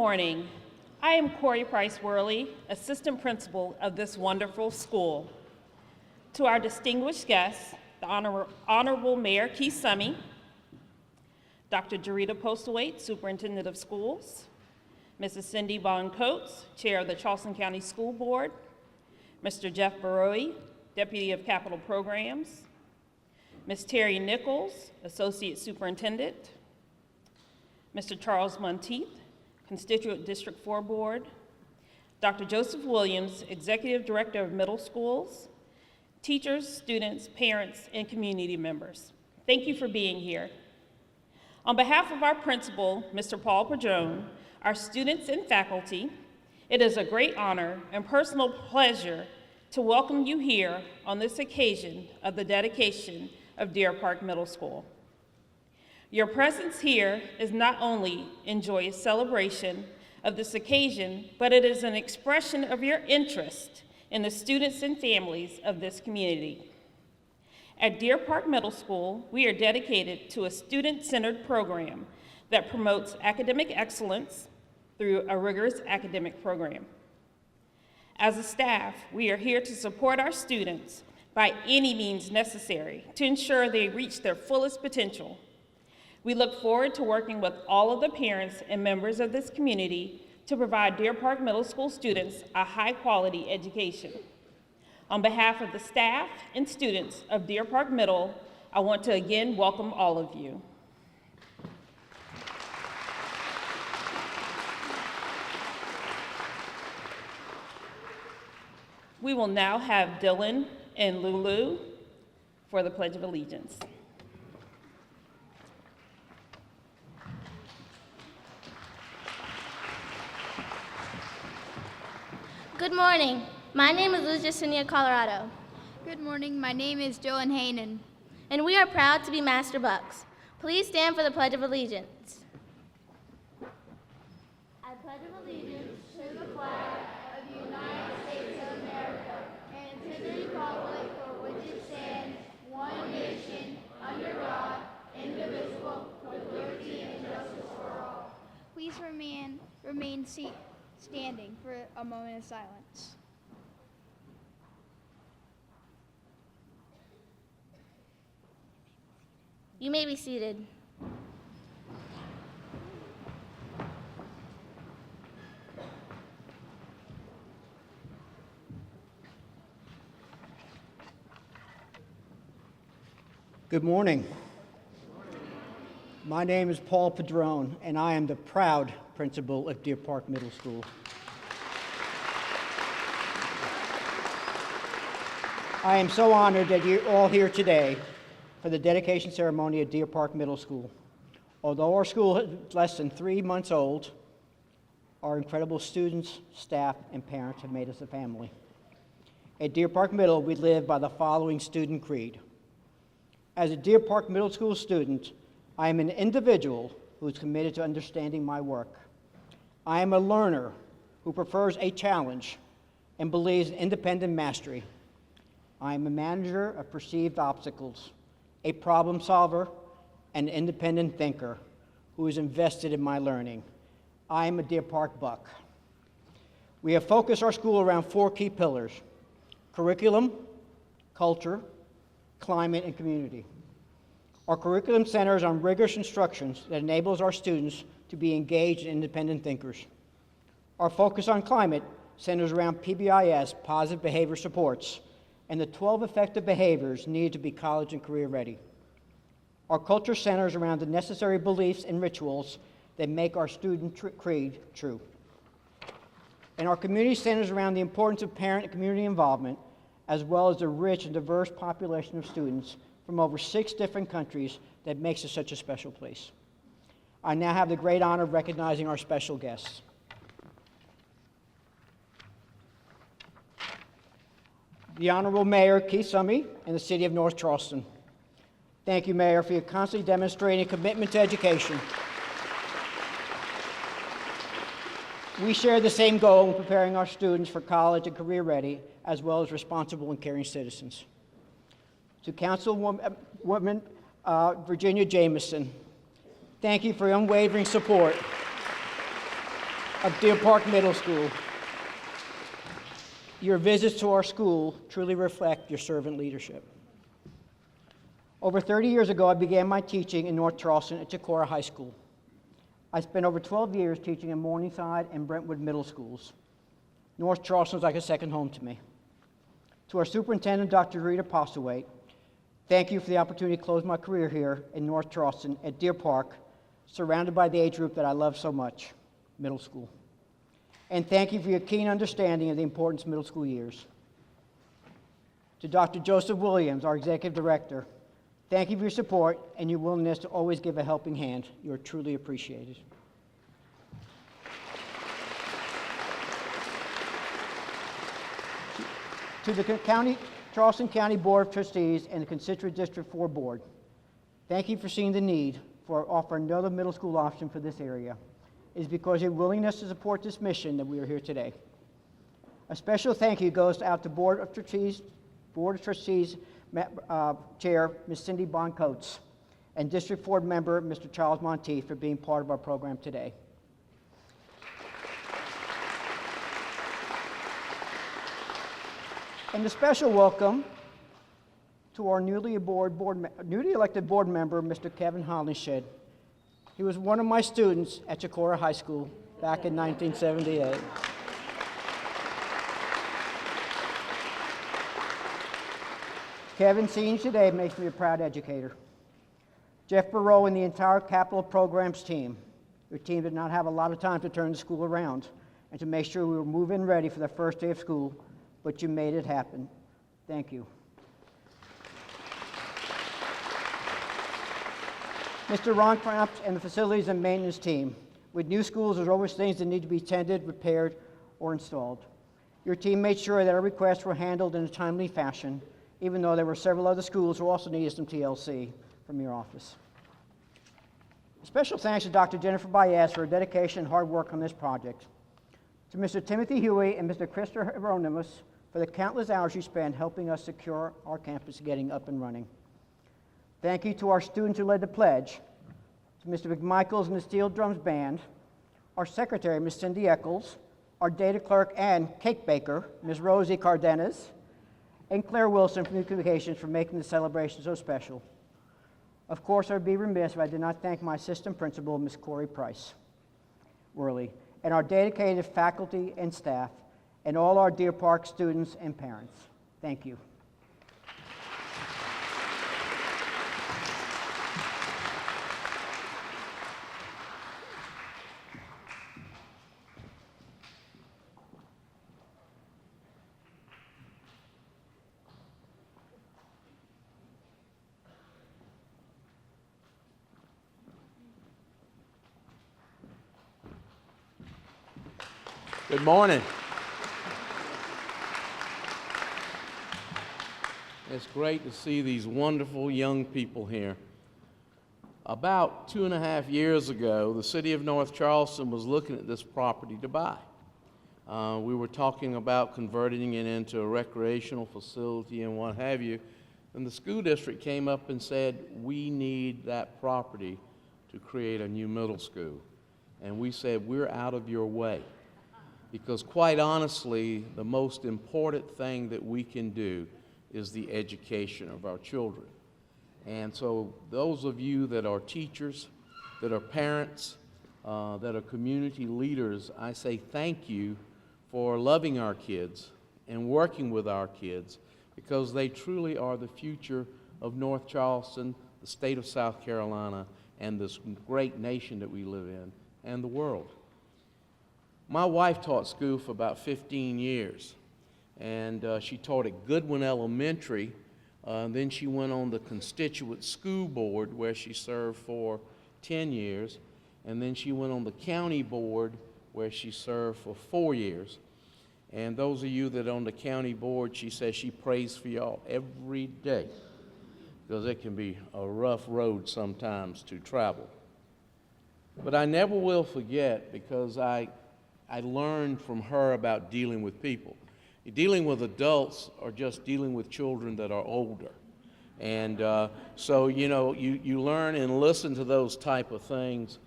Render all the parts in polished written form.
morning. I am Corey Price Worley, Assistant Principal of this wonderful school. To our distinguished guests, the Honorable Mayor Keith Summey, Dr. Jarita Postlewaite, Superintendent of Schools, Mrs. Cindy Bond Coates, Chair of the Charleston County School Board, Mr. Jeff Baroy, Deputy of Capital Programs, Ms. Terry Nichols, Associate Superintendent, Mr. Charles Monteith, Constituent District 4 Board, Dr. Joseph Williams, Executive Director of Middle Schools, teachers, students, parents, and community members. Thank you for being here. On behalf of our principal, Mr. Paul Padron, our students and faculty, it is a great honor and personal pleasure to welcome you here on this occasion of the dedication of Deer Park Middle School. Your presence here is not only a joyous celebration of this occasion, but it is an expression of your interest in the students and families of this community. At Deer Park Middle School, we are dedicated to a student-centered program that promotes academic excellence through a rigorous academic program. As a staff, we are here to support our students by any means necessary to ensure they reach their fullest potential. We look forward to working with all of the parents and members of this community to provide Deer Park Middle School students a high-quality education. On behalf of the staff and students of Deer Park Middle, I want to again welcome all of you. We will now have Dylan and Lulu for the Pledge of Allegiance. Good morning. My name is Luz Jacinia, Colorado. Good morning. My name is Dylan Haynen. And we are proud to be Master Bucks. Please stand for the Pledge of Allegiance. I pledge allegiance to the flag of the United States of America and to the republic for which it stands, one nation, under God, indivisible, with liberty and justice for all. Please remain standing for a moment of silence. You may be seated. Good morning. My name is Paul Padron, and I am the proud principal of Deer Park Middle School. I am so honored that you're all here today for the dedication ceremony at Deer Park Middle School. Although our school is less than 3 months old, our incredible students, staff, and parents have made us a family. At Deer Park Middle, we live by the following student creed. As a Deer Park Middle School student, I am an individual who is committed to understanding my work. I am a learner who prefers a challenge and believes in independent mastery. I am a manager of perceived obstacles, a problem solver, and an independent thinker who is invested in my learning. I am a Deer Park Buck. We have focused our school around 4 key pillars: curriculum, culture, climate, and community. Our curriculum centers on rigorous instructions that enables our students to be engaged and independent thinkers. Our focus on climate centers around PBIS, positive behavior supports, and the 12 effective behaviors needed to be college and career ready. Our culture centers around the necessary beliefs and rituals that make our student creed true. And our community centers around the importance of parent and community involvement, as well as the rich and diverse population of students from over 6 different countries that makes it such a special place. I now have the great honor of recognizing our special guests. The Honorable Mayor Keith Summey in the City of North Charleston. Thank you, Mayor, for your constantly demonstrating a commitment to education. We share the same goal in preparing our students for college and career ready, as well as responsible and caring citizens. To Councilwoman Virginia Jamison, thank you for your unwavering support of Deer Park Middle School. Your visits to our school truly reflect your servant leadership. Over 30 years ago, I began my teaching in North Charleston at Chicora High School. I spent over 12 years teaching in Morningside and Brentwood Middle Schools. North Charleston was like a second home to me. To our superintendent, Dr. Rita Postlethwaite, thank you for the opportunity to close my career here in North Charleston at Deer Park, surrounded by the age group that I love so much, middle school. And thank you for your keen understanding of the importance of middle school years. To Dr. Joseph Williams, our executive director, thank you for your support and your willingness to always give a helping hand. You are truly appreciated. To the Charleston County Board of Trustees and the Constituent District 4 Board, thank you for seeing the need for offering another middle school option for this area. It is because of your willingness to support this mission that we are here today. A special thank you goes out to Board of Trustees Chair, Ms. Cindy Bond Coates, and District 4 member, Mr. Charles Monteith, for being part of our program today. And a special welcome to our newly elected board member, Mr. Kevin Hollinshed. He was one of my students at Chicora High School back in 1978. Kevin, seeing you today makes me a proud educator. Jeff Barrow and the entire Capital Programs team. Your team did not have a lot of time to turn the school around and to make sure we were move-in ready for the first day of school, but you made it happen. Thank you. Mr. Ron Cramps and the facilities and maintenance team. With new schools, there's always things that need to be tended, repaired, or installed. Your team made sure that our requests were handled in a timely fashion, even though there were several other schools who also needed some TLC from your office. Special thanks to Dr. Jennifer Baez for her dedication and hard work on this project. To Mr. Timothy Huey and Mr. Christopher Hieronymus for the countless hours you spent helping us secure our campus getting up and running. Thank you to our students who led the pledge, to Mr. McMichaels and the Steel Drums Band, our secretary, Ms. Cindy Eccles, our data clerk and cake baker, Ms. Rosie Cardenas, and Claire Wilson from New Communications for making the celebration so special. Of course, I'd be remiss if I did not thank my assistant principal, Ms. Corey Price Worley, and our dedicated faculty and staff, and all our Deer Park students and parents. Thank you. Good morning. It's great to see these wonderful young people here. About 2.5 years ago, the city of North Charleston was looking at this property to buy. We were talking about converting it into a recreational facility and what have you, and the school district came up and said, we need that property to create a new middle school. And we said, we're out of your way. Because quite honestly, the most important thing that we can do is the education of our children. And so those of you that are teachers, that are parents, that are community leaders, I say thank you for loving our kids and working with our kids, because they truly are the future of North Charleston, the state of South Carolina, and this great nation that we live in, and the world. My wife taught school for about 15 years, and she taught at Goodwin Elementary. Then she went on the constituent school board where she served for 10 years, and then she went on the county board where she served for 4 years. And those of you that are on the county board, she says she prays for y'all every day, because it can be a rough road sometimes to travel. But I never will forget, because I learned from her about dealing with people. Dealing with adults or just dealing with children that are older. And so, you know, you learn and listen to those type of things.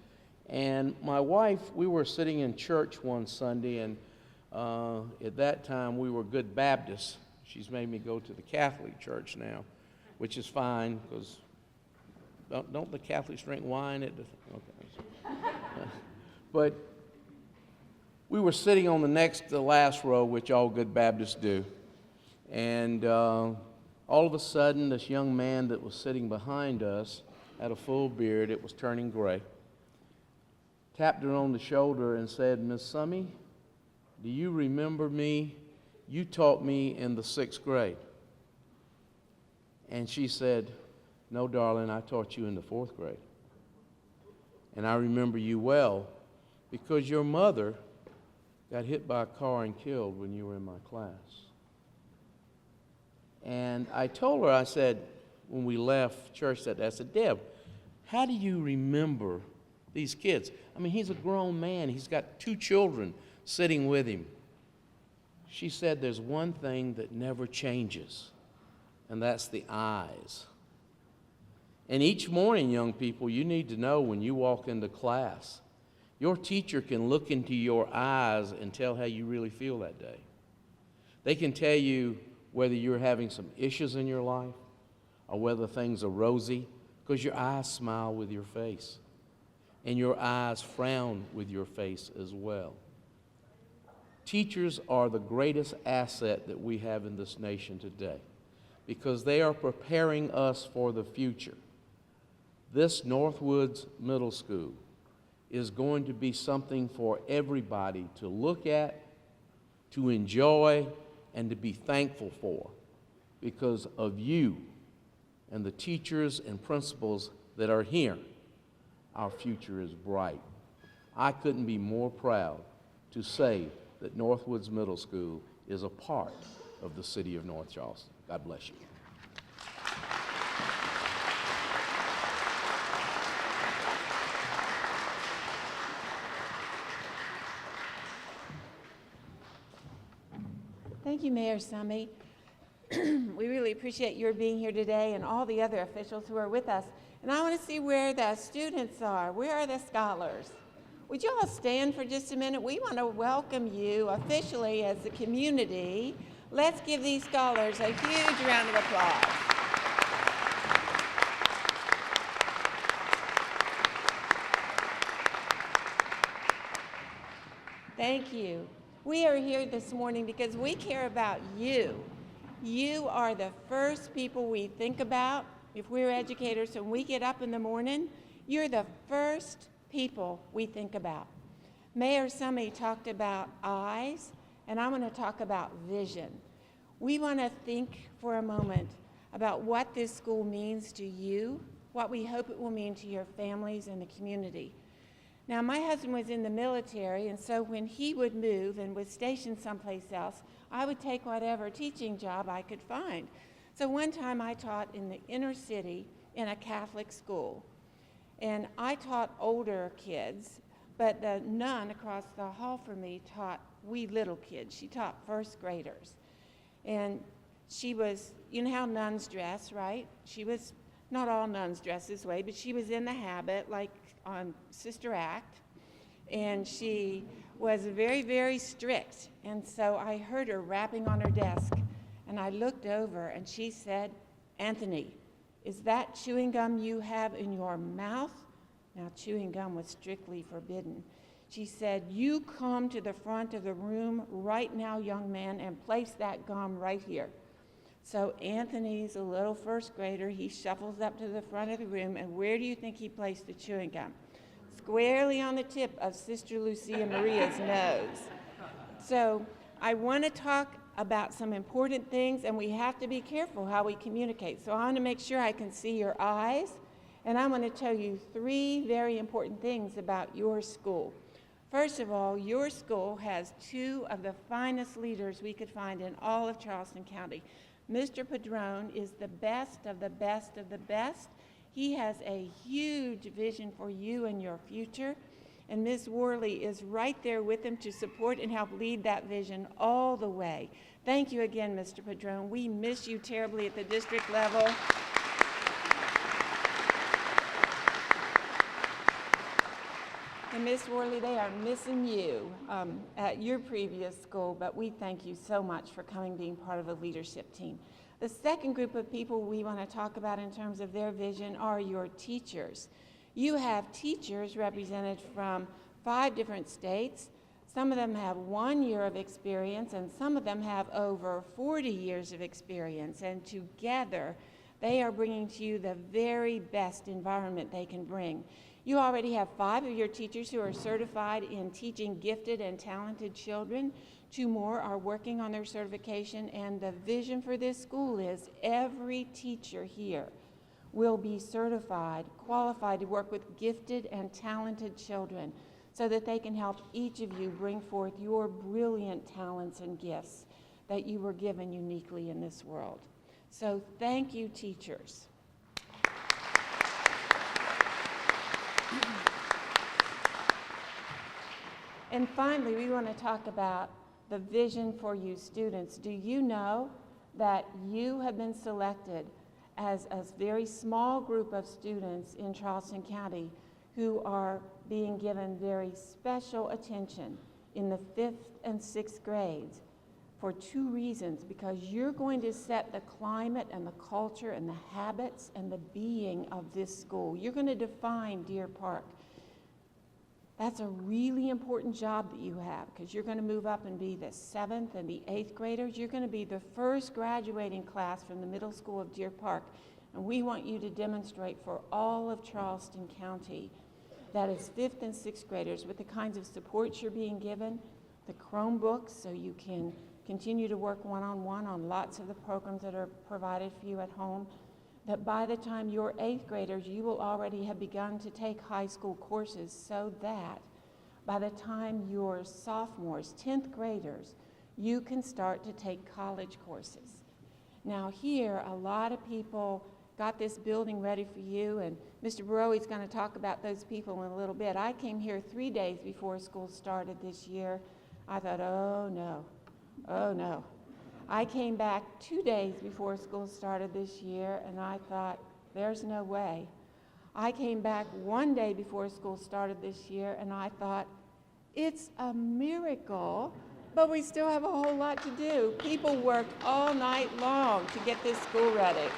And my wife, we were sitting in church one Sunday, and at that time we were good Baptists. She's made me go to the Catholic church now, which is fine, because don't the Catholics drink wine at the, okay. But we were sitting on the last row, which all good Baptists do. And all of a sudden, this young man that was sitting behind us had a full beard. It was turning gray. Tapped her on the shoulder and said, "Miss Summy, do you remember me? You taught me in the 6th grade." And she said, "No, darling, I taught you in the 4th grade. And I remember you well because your mother got hit by a car and killed when you were in my class." And I told her, I said, when we left church that day, I said, "Deb, how do you remember these kids? I mean, he's a grown man. He's got 2 children sitting with him." She said, "There's one thing that never changes, and that's the eyes." And each morning, young people, you need to know when you walk into class, your teacher can look into your eyes and tell how you really feel that day. They can tell you whether you're having some issues in your life or whether things are rosy, because your eyes smile with your face and your eyes frown with your face as well. Teachers are the greatest asset that we have in this nation today because they are preparing us for the future. This Northwoods Middle School is going to be something for everybody to look at, to enjoy, and to be thankful for because of you and the teachers and principals that are here. Our future is bright. I couldn't be more proud to say that Northwoods Middle School is a part of the city of North Charleston. God bless you. Thank you, Mayor Summy. We really appreciate your being here today and all the other officials who are with us. And I want to see where the students are. Where are the scholars? Would you all stand for just a minute? We want to welcome you officially as a community. Let's give these scholars a huge round of applause. Thank you. We are here this morning because we care about you. You are the first people we think about if we're educators. When we get up in the morning, you're the first people we think about. Mayor Summy talked about eyes, and I want to talk about vision. We want to think for a moment about what this school means to you, what we hope it will mean to your families and the community. Now, my husband was in the military, and so when he would move and was stationed someplace else, I would take whatever teaching job I could find. So one time I taught in the inner city in a Catholic school, and I taught older kids, but the nun across the hall from me taught wee little kids. She taught 1st graders. And she was, you know how nuns dress, right? She was, not all nuns dress this way, but she was in the habit, like on Sister Act, and she was very, very strict. And so I heard her rapping on her desk, and I looked over, and she said, "Anthony, is that chewing gum you have in your mouth?" Now, chewing gum was strictly forbidden. She said, "You come to the front of the room right now, young man, and place that gum right here." So Anthony's a little 1st grader. He shuffles up to the front of the room, and where do you think he placed the chewing gum? Squarely on the tip of Sister Lucia Maria's nose. So I want to talk about some important things, and we have to be careful how we communicate. So I want to make sure I can see your eyes, and I want to tell you 3 very important things about your school. First of all, your school has 2 of the finest leaders we could find in all of Charleston County. Mr. Padron is the best of the best of the best. He has a huge vision for you and your future, and Ms. Worley is right there with him to support and help lead that vision all the way. Thank you again, Mr. Padron. We miss you terribly at the district level. And Miss Worley, they are missing you at your previous school, but we thank you so much for coming, being part of the leadership team. The second group of people we want to talk about in terms of their vision are your teachers. You have teachers represented from 5 different states. Some of them have 1 year of experience, and some of them have over 40 years of experience. And together, they are bringing to you the very best environment they can bring. You already have 5 of your teachers who are certified in teaching gifted and talented children. 2 more are working on their certification, and the vision for this school is every teacher here will be certified, qualified to work with gifted and talented children so that they can help each of you bring forth your brilliant talents and gifts that you were given uniquely in this world. So thank you, teachers. And finally, we want to talk about the vision for you students. Do you know that you have been selected as a very small group of students in Charleston County who are being given very special attention in the 5th and 6th grades for 2 reasons? Because you're going to set the climate and the culture and the habits and the being of this school. You're going to define Deer Park. That's a really important job that you have, because you're going to move up and be the 7th and the 8th graders. You're going to be the first graduating class from the middle school of Deer Park. And we want you to demonstrate for all of Charleston County, that is 5th and 6th graders, with the kinds of supports you're being given, the Chromebooks, so you can continue to work one-on-one on lots of the programs that are provided for you at home, that by the time you're 8th graders, you will already have begun to take high school courses, so that by the time you're sophomores, 10th graders, you can start to take college courses. Now here, a lot of people got this building ready for you, and Mr. Barowi's going to talk about those people in a little bit. I came here 3 days before school started this year. I thought, oh no, oh no. I came back 2 days before school started this year, and I thought, there's no way. I came back 1 day before school started this year, and I thought, it's a miracle, but we still have a whole lot to do. People worked all night long to get this school ready.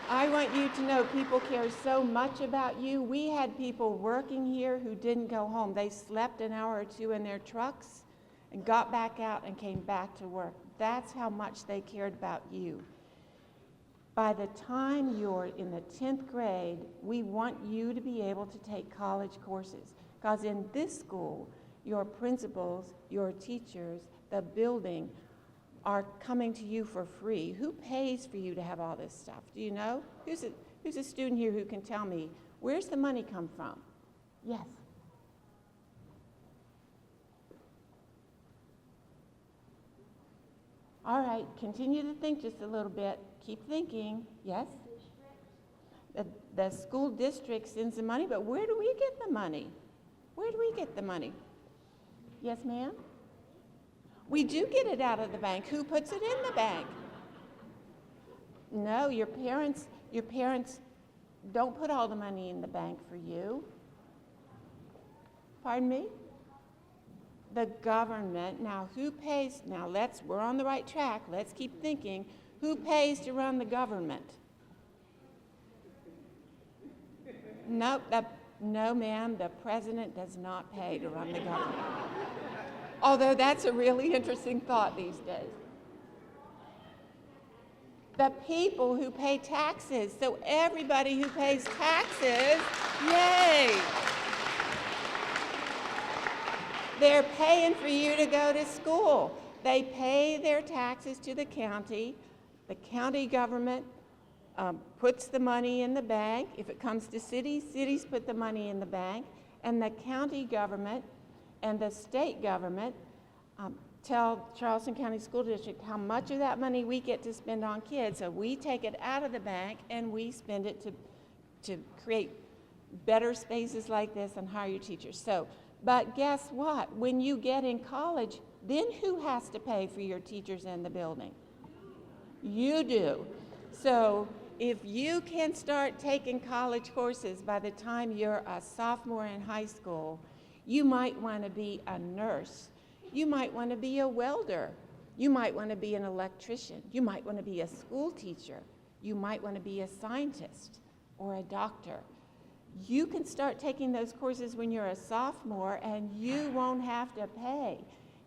I want you to know people care so much about you. We had people working here who didn't go home. They slept an hour or 2 in their trucks and got back out and came back to work. That's how much they cared about you. By the time you're in the 10th grade, we want you to be able to take college courses, because in this school, your principals, your teachers, the building are coming to you for free. Who pays for you to have all this stuff? Do you know? Who's a student here who can tell me, where's the money come from? Yes. All right, continue to think just a little bit. Keep thinking. Yes? The school district sends the money, but where do we get the money? Where do we get the money? Yes, ma'am? We do get it out of the bank. Who puts it in the bank? No, your parents don't put all the money in the bank for you. Pardon me? The government. Now, who pays? Now, we're on the right track. Let's keep thinking. Who pays to run the government? Nope, no, ma'am, the president does not pay to run the government. Although that's a really interesting thought these days. The people who pay taxes, so everybody who pays taxes, yay! They're paying for you to go to school. They pay their taxes to the county. The county government puts the money in the bank. If it comes to cities, cities put the money in the bank. And the county government and the state government tell Charleston County School District how much of that money we get to spend on kids. So we take it out of the bank and we spend it to create better spaces like this and hire teachers. So, but guess what? When you get in college, then who has to pay for your teachers in the building? You do. So If you can start taking college courses by the time you're a sophomore in high school, you might want to be a nurse. You might want to be a welder. You might want to be an electrician. You might want to be a school teacher. You might want to be a scientist or a doctor. You can start taking those courses when you're a sophomore and you won't have to pay.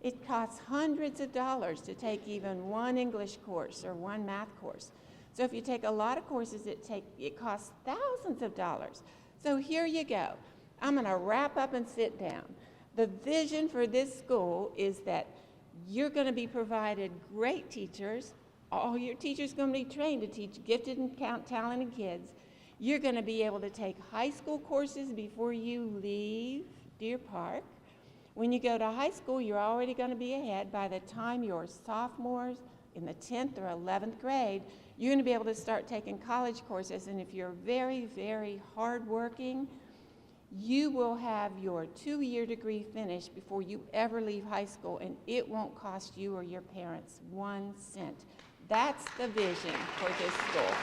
It costs hundreds of dollars to take even one English course or one math course. So if you take a lot of courses, it costs thousands of dollars. So here you go. I'm going to wrap up and sit down. The vision for this school is that you're going to be provided great teachers. All your teachers are going to be trained to teach gifted and talented kids. You're going to be able to take high school courses before you leave Deer Park. When you go to high school, you're already going to be ahead. By the time you're sophomores in the 10th or 11th grade, you're going to be able to start taking college courses. And if you're very, very hardworking, you will have your 2-year degree finished before you ever leave high school, and it won't cost you or your parents 1 cent. That's the vision for this school.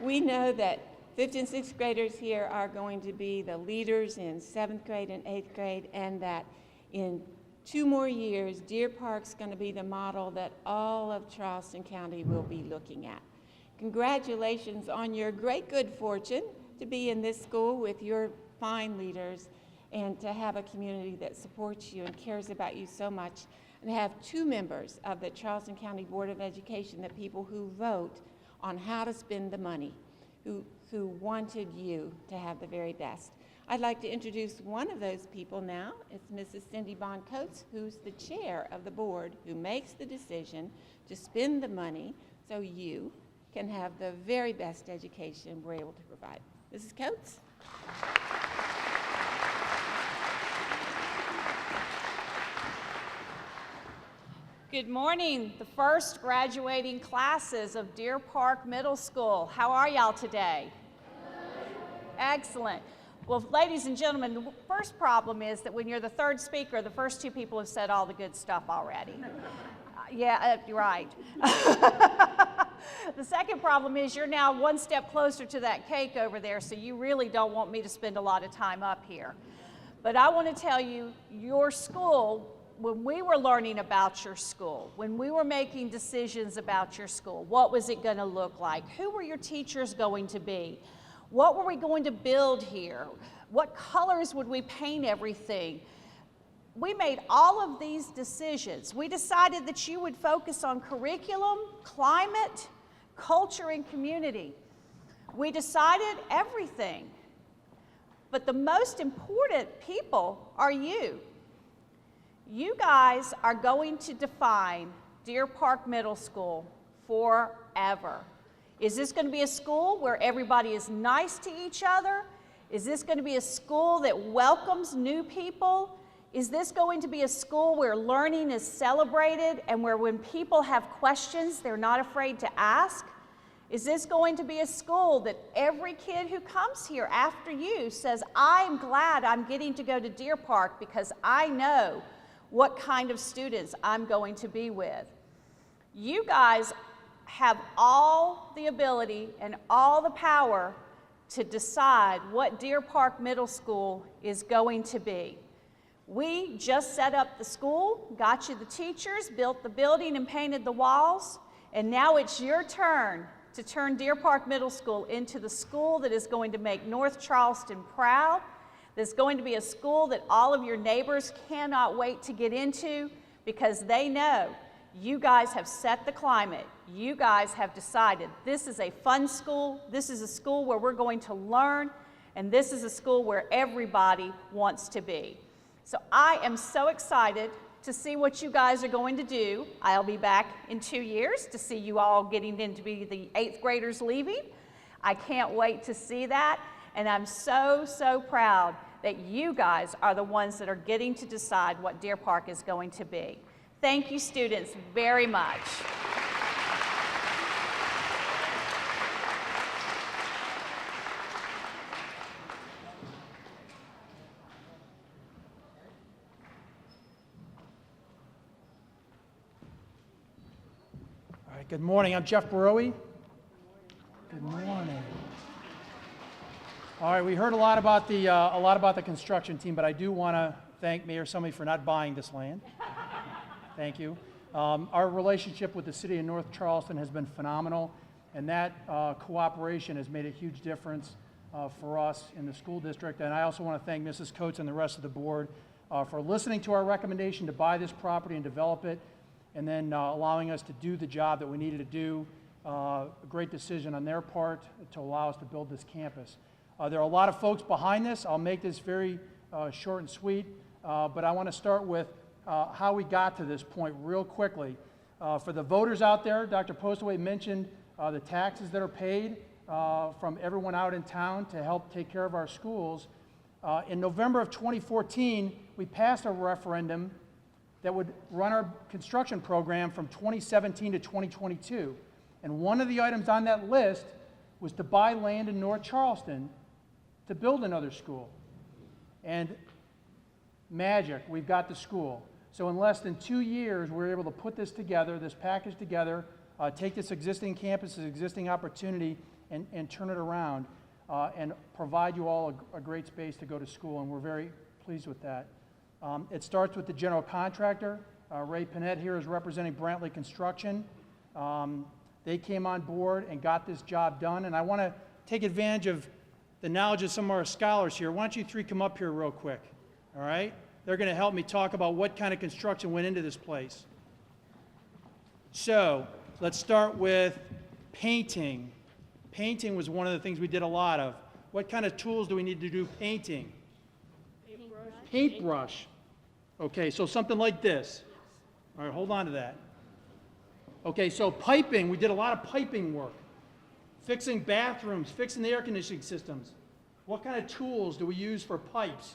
We know that 5th and 6th graders here are going to be the leaders in 7th grade and 8th grade, and that in 2 more years, Deer Park's going to be the model that all of Charleston County will be looking at. Congratulations on your great good fortune to be in this school with your fine leaders and to have a community that supports you and cares about you so much, and to have 2 members of the Charleston County Board of Education, the people who vote on how to spend the money, who wanted you to have the very best. I'd like to introduce one of those people now. It's Mrs. Cindy Bond Coates, who's the chair of the board, who makes the decision to spend the money so you can have the very best education we're able to provide. Mrs. Coates? Good morning, the first graduating classes of Deer Park Middle School. How are y'all today? Excellent. Well, ladies and gentlemen, the first problem is that when you're the third speaker, the first 2 people have said all the good stuff already. You're right. The second problem is you're now 1 step closer to that cake over there, so you really don't want me to spend a lot of time up here. But I want to tell you, your school, when we were learning about your school, when we were making decisions about your school, what was it going to look like? Who were your teachers going to be? What were we going to build here? What colors would we paint everything? We made all of these decisions. We decided that you would focus on curriculum, climate, culture, and community. We decided everything. But the most important people are you. You guys are going to define Deer Park Middle School forever. Is this going to be a school where everybody is nice to each other? Is this going to be a school that welcomes new people? Is this going to be a school where learning is celebrated and where when people have questions, they're not afraid to ask? Is this going to be a school that every kid who comes here after you says, I'm glad I'm getting to go to Deer Park because I know what kind of students I'm going to be with? You guys have all the ability and all the power to decide what Deer Park Middle School is going to be. We just set up the school, got you the teachers, built the building and painted the walls, and now it's your turn to turn Deer Park Middle School into the school that is going to make North Charleston proud. There's going to be a school that all of your neighbors cannot wait to get into because they know you guys have set the climate. You guys have decided this is a fun school, this is a school where we're going to learn, and this is a school where everybody wants to be. So I am so excited to see what you guys are going to do. I'll be back in 2 years to see you all getting in to be the 8th graders leaving. I can't wait to see that. And I'm so, so proud that you guys are the ones that are getting to decide what Deer Park is going to be. Thank you, students, very much. right, good morning. I'm Jeff Barowie. Good morning. All right, we heard a lot about the construction team, but I do want to thank Mayor Summey for not buying this land. Thank you. Our relationship with the city of North Charleston has been phenomenal, and that cooperation has made a huge difference for us in the school district. And I also want to thank Mrs. Coates and the rest of the board for listening to our recommendation to buy this property and develop it, and then allowing us to do the job that we needed to do. A great decision on their part to allow us to build this campus. There are a lot of folks behind this. I'll make this very short and sweet, but I want to start with how we got to this point real quickly. For the voters out there, Dr. Postaway mentioned the taxes that are paid from everyone out in town to help take care of our schools. In November of 2014, we passed a referendum that would run our construction program from 2017 to 2022. And one of the items on that list was to buy land in North Charleston to build another school. And magic, we've got the school. So in less than 2 years, we were able to put this together, this package together, take this existing campus, this existing opportunity, and turn it around and provide you all a great space to go to school, and we're very pleased with that. It starts with the general contractor. Ray Panett here is representing Brantley Construction. They came on board and got this job done, and I want to take advantage of the knowledge of some of our scholars here. Why don't you three come up here real quick, all right? They're going to help me talk about what kind of construction went into this place. So let's start with painting. Painting was one of the things we did a lot of. What kind of tools do we need to do painting? Paintbrush. Okay, so something like this. All right, hold on to that. Okay, so piping, we did a lot of piping work. Fixing bathrooms, fixing the air conditioning systems. What kind of tools do we use for pipes?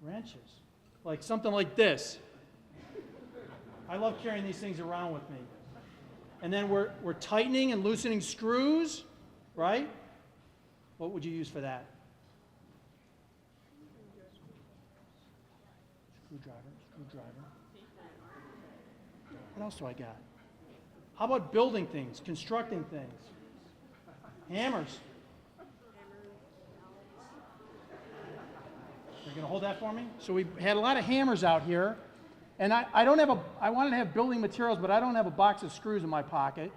Wrenches. Like something like this. I love carrying these things around with me. And then we're tightening and loosening screws, right? What would you use for that? Screwdriver. What else do I got? How about building things, constructing things? Hammers. You're going to hold that for me? So we had a lot of hammers out here. And I wanted to have building materials, but I don't have a box of screws in my pocket.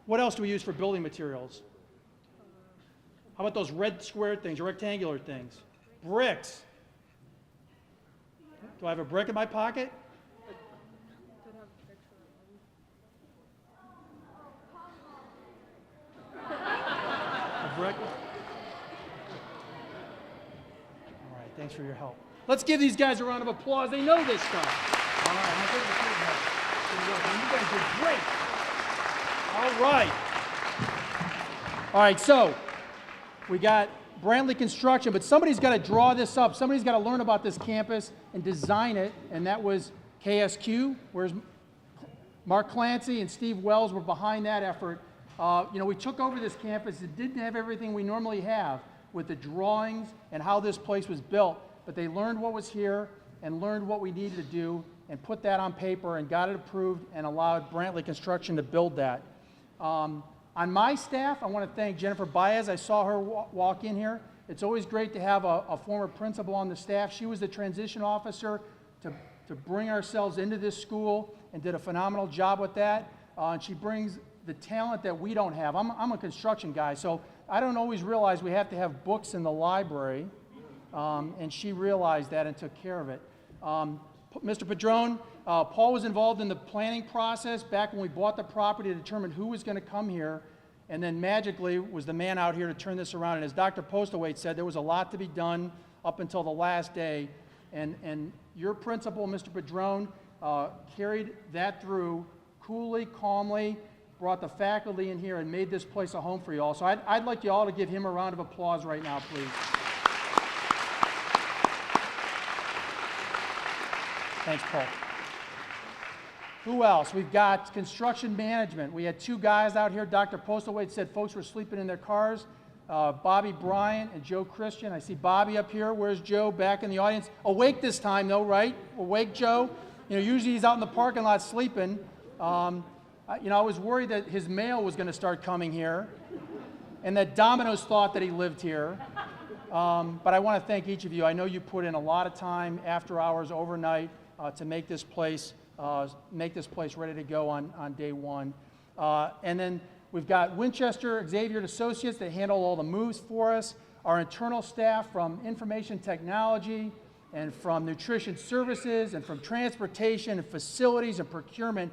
What else do we use for building materials? How about those red square things, rectangular things? Bricks. Do I have a brick in my pocket? A brick? All right, thanks for your help. Let's give these guys a round of applause. They know this stuff. All right, I'm going to you guys did great. All right. All right, so we got Brantley Construction, but somebody's got to draw this up. Somebody's got to learn about this campus and design it, and that was KSQ. Where's Mark Clancy and Steve Wells were behind that effort. We took over this campus. It didn't have everything we normally have with the drawings and how this place was built, but they learned what was here and learned what we needed to do and put that on paper and got it approved and allowed Brantley Construction to build that. On my staff, I want to thank Jennifer Baez. I saw her walk in here. It's always great to have a former principal on the staff. She was the transition officer to bring ourselves into this school and did a phenomenal job with that. And she brings the talent that we don't have. I'm a construction guy, so I don't always realize we have to have books in the library. And she realized that and took care of it. Mr. Padron, Paul was involved in the planning process back when we bought the property to determine who was going to come here, and then magically was the man out here to turn this around. And as Dr. Postaway said, there was a lot to be done up until the last day, and your principal, Mr. Padron, carried that through coolly, calmly, brought the faculty in here and made this place a home for you all. So I'd like you all to give him a round of applause right now, please. Thanks, Paul. Who else? We've got construction management. We had two guys out here. Dr. Postaway said folks were sleeping in their cars. Bobby Bryant and Joe Christian. I see Bobby up here. Where's Joe? Back in the audience. Awake this time, though, right? Awake, Joe. Usually he's out in the parking lot sleeping. I was worried that his mail was going to start coming here and that Domino's thought that he lived here. But I want to thank each of you. I know you put in a lot of time, after hours, overnight, to make this place ready to go on day one. And then we've got Winchester Xavier Associates that handle all the moves for us. Our internal staff from information technology and from nutrition services and from transportation and facilities and procurement,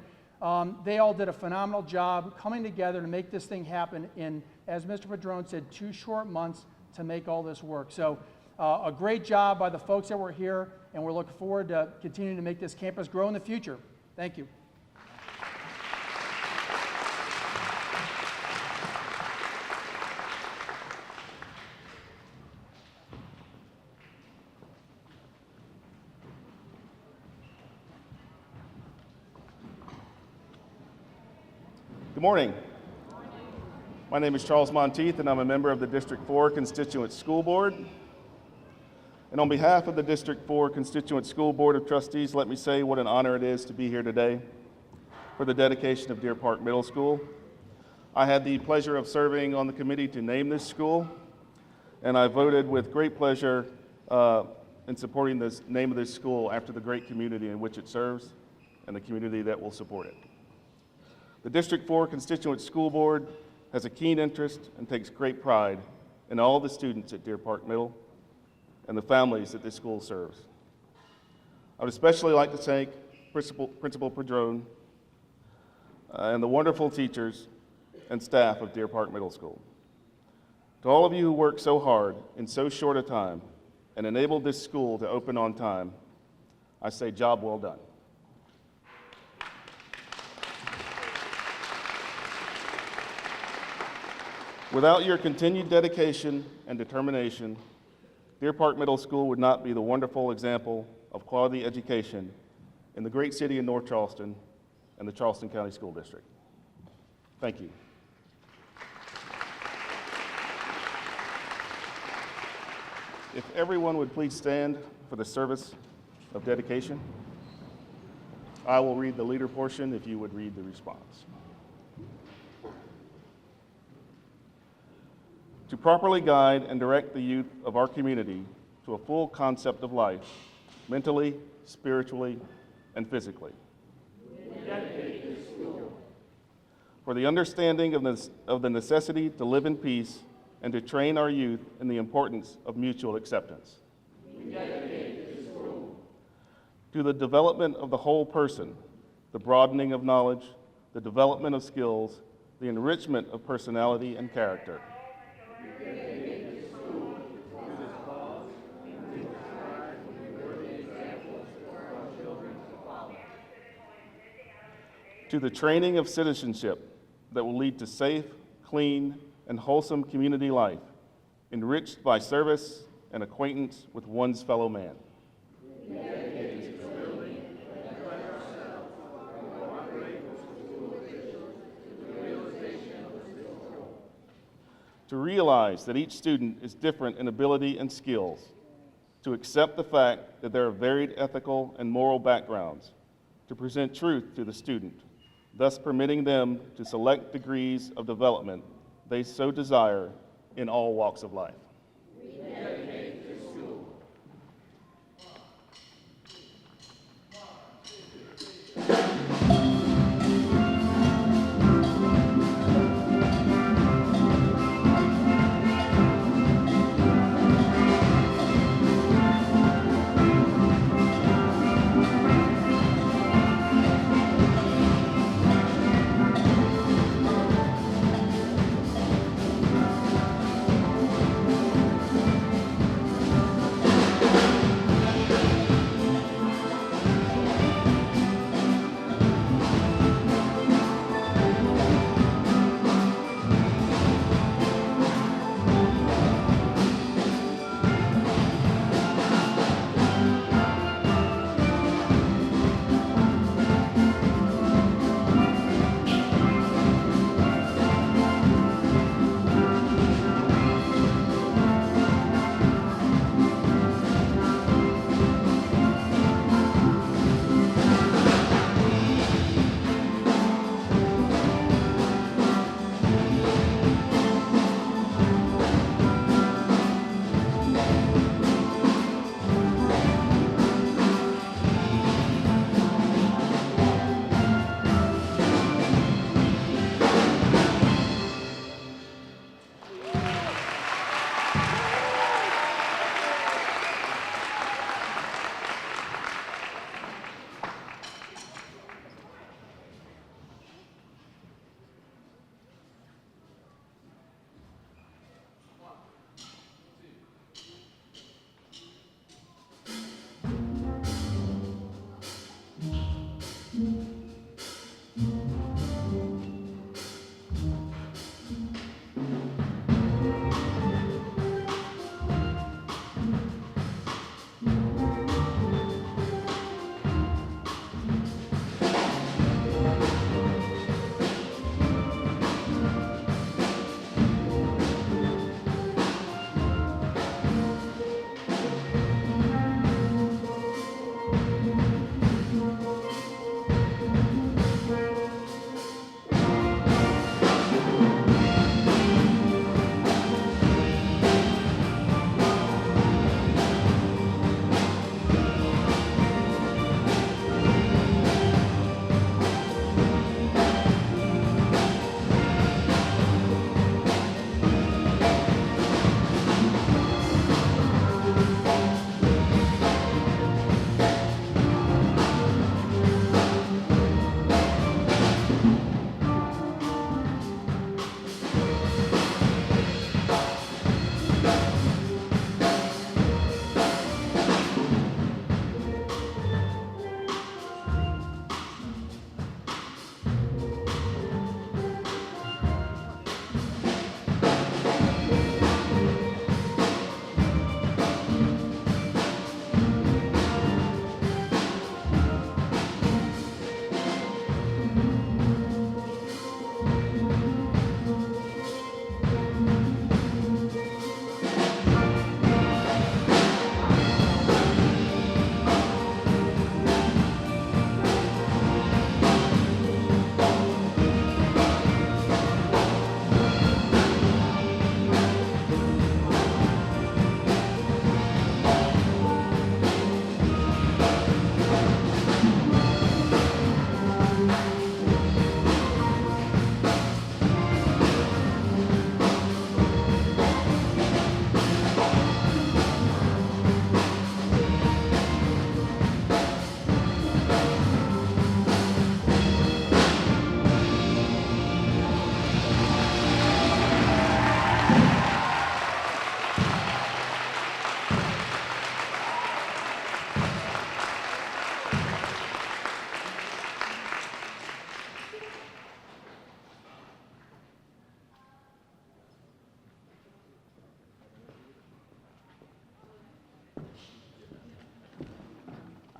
they all did a phenomenal job coming together to make this thing happen in, as Mr. Padron said, 2 short months to make all this work. So a great job by the folks that were here, and we're looking forward to continuing to make this campus grow in the future. Thank you. Good morning. My name is Charles Monteith, and I'm a member of the District 4 Constituent School Board. And on behalf of the District 4 Constituent School Board of Trustees, let me say what an honor it is to be here today for the dedication of Deer Park Middle School. I had the pleasure of serving on the committee to name this school, and I voted with great pleasure in supporting the name of this school after the great community in which it serves and the community that will support it. The District 4 Constituent School Board has a keen interest and takes great pride in all the students at Deer Park Middle and the families that this school serves. I would especially like to thank Principal Padron and the wonderful teachers and staff of Deer Park Middle School. To all of you who worked so hard in so short a time and enabled this school to open on time, I say job well done. Without your continued dedication and determination, Deer Park Middle School would not be the wonderful example of quality education in the great city of North Charleston and the Charleston County School District. Thank you. If everyone would please stand for the service of dedication, I will read the leader portion if you would read the response. To properly guide and direct the youth of our community to a full concept of life, mentally, spiritually, and physically. For the understanding of the necessity to live in peace and to train our youth in the importance of mutual acceptance. To the development of the whole person, the broadening of knowledge, the development of skills, the enrichment of personality and character. To the training of citizenship that will lead to safe, clean, and wholesome community life, enriched by service and acquaintance with one's fellow man. To realize that each student is different in ability and skills, to accept the fact that there are varied ethical and moral backgrounds, to present truth to the student, thus permitting them to select degrees of development they so desire in all walks of life.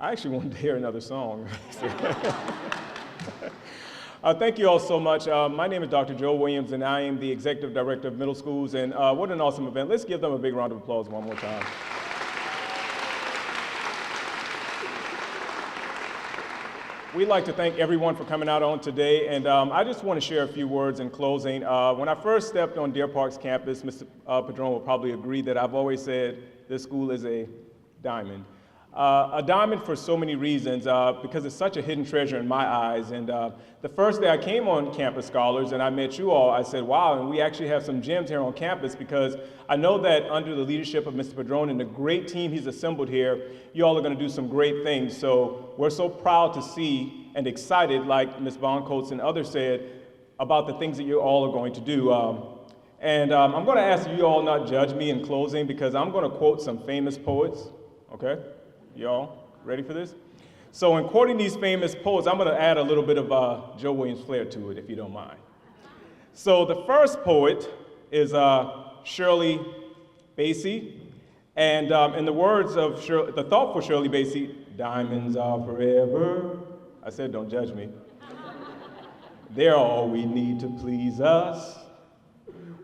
I actually wanted to hear another song. Thank you all so much. My name is Dr. Joe Williams, and I am the Executive Director of Middle Schools. And what an awesome event. Let's give them a big round of applause one more time. We'd like to thank everyone for coming out on today, and I just want to share a few words in closing. When I first stepped on Deer Park's campus, Mr. Padron will probably agree that I've always said this school is a diamond. A diamond for so many reasons, because it's such a hidden treasure in my eyes. And the first day I came on Campus Scholars and I met you all, I said, wow, and we actually have some gems here on campus, because I know that under the leadership of Mr. Padron and the great team he's assembled here, you all are going to do some great things. So we're so proud to see and excited, like Ms. Boncoats and others said, about the things that you all are going to do. I'm going to ask you all not judge me in closing, because I'm going to quote some famous poets, okay? Y'all ready for this? So in quoting these famous poets, I'm going to add a little bit of Joe Williams flair to it, if you don't mind. So the first poet is Shirley Bassey. And in the words of the thoughtful Shirley Bassey, diamonds are forever. I said, don't judge me. They're all we need to please us.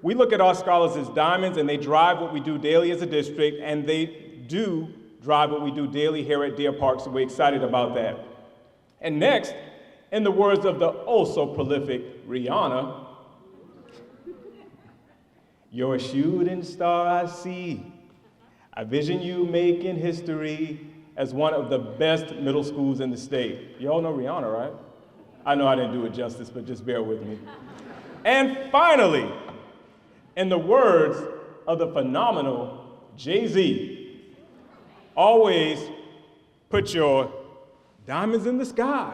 We look at our scholars as diamonds, and they drive what we do daily as a district, and they do drive what we do daily here at Deer Park, so we're excited about that. And next, in the words of the oh-so-prolific Rihanna, you're a shooting star I see. I vision you making history as one of the best middle schools in the state. You all know Rihanna, right? I know I didn't do it justice, but just bear with me. And finally, in the words of the phenomenal Jay-Z, always put your diamonds in the sky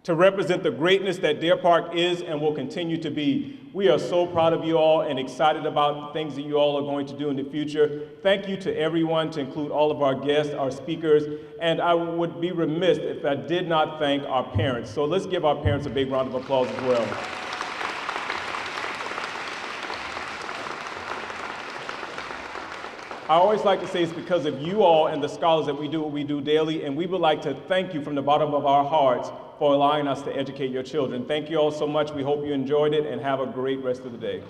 to represent the greatness that Deer Park is and will continue to be. We are so proud of you all and excited about the things that you all are going to do in the future. Thank you to everyone, to include all of our guests, our speakers, and I would be remiss if I did not thank our parents. So let's give our parents a big round of applause as well. I always like to say it's because of you all and the scholars that we do what we do daily, and we would like to thank you from the bottom of our hearts for allowing us to educate your children. Thank you all so much. We hope you enjoyed it, and have a great rest of the day.